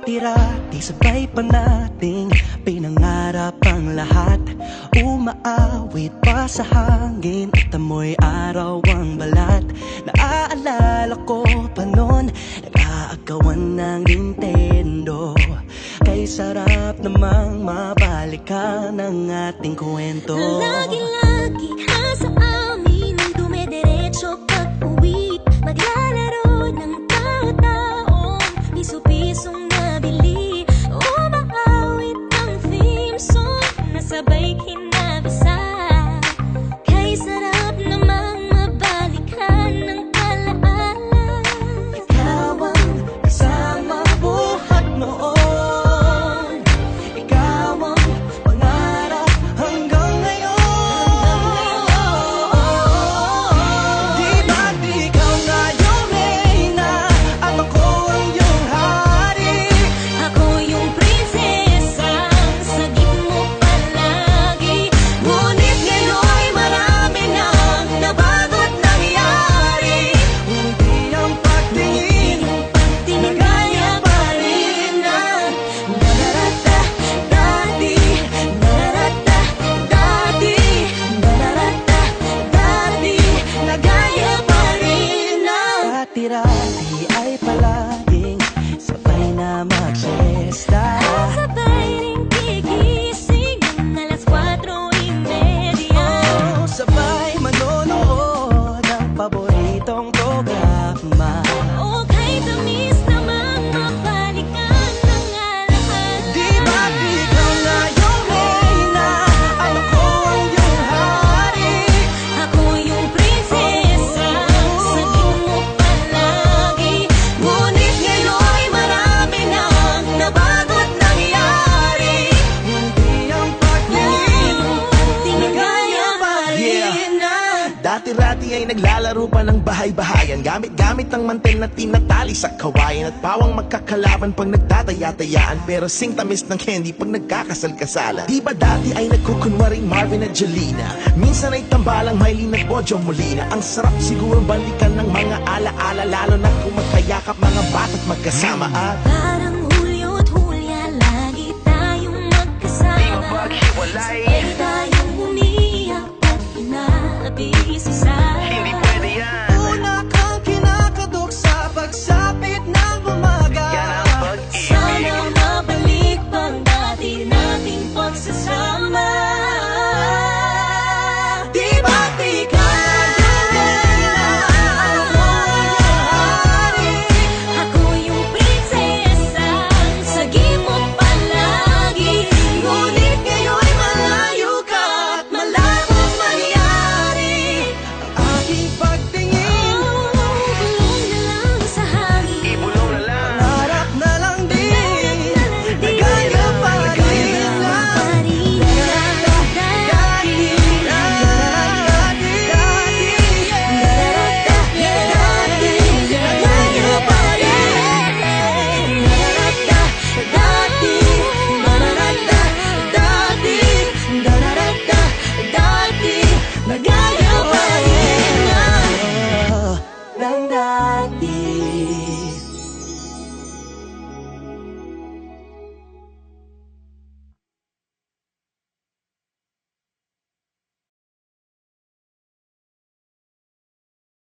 Dati-rati sabay pa nating pinangarap ang lahat. Umaawit pa sa hangin at amoy araw ang balat. Naaalala ko pa noon, nag-aagawan ng Nintendo. Kay sarap namang mabalikan ang ating kwento. Lagi-lagi ka sa amin ang dumediretso pag-uwi. Maglalaro ng tao-taong piso-pisong nabili. Umaawit ang theme song na sabay kinabasa. Kay sarap namang mabalikan ng alaala. Ikaw ang kasama buhat noon. Ikaw ang pangarap hanggang ngayon. Di ba't ikaw na yung reyna at ako ang iyong hari? Ako yung prinsesa, sagip mo palagi. Ngunit ngayon'y marami nang nabago't nangyari. Hindi ang pagtingin na gaya pa rin ng nararata dati. Nararata dati. Nararata dati. Na gaya pa rin ng dati-rati ay palaging sabay na mag-siesta. Sabay ring gigising ng alas 4:30. Oh, sabay manonood ng paboritong programa. O kay tamis namang mabalikan ng alaala. Di ba't ikaw na yung reyna at ako ang iyong hari? Ako yung prinsesa, sagip mo palagi. Ngunit ngayon'y marami nang nabago't nangyari. Hindi ang pagtingin Di gaya pa rin na. Dati-rati ay naglalaro pa ng bahay-bahayan, gamit-gamit ang mantel na tinatali sa kawayan. At pawang magkakalaban pag nagtataya-tayaan, pero sing tamis ng candy pag nagkakasal-kasalan. Di ba dati ay nagkukunwaring Marvin at Jelena? Minsan ay tambalang Mylene at Bojo Molina. Ang sarap siguro balikan ng mga ala-ala, lalo na kung magkayakap mga bata't magkasama. At Parang Hulyo't Hulya, lagi tayong magkasama. maghiwalay. Sabay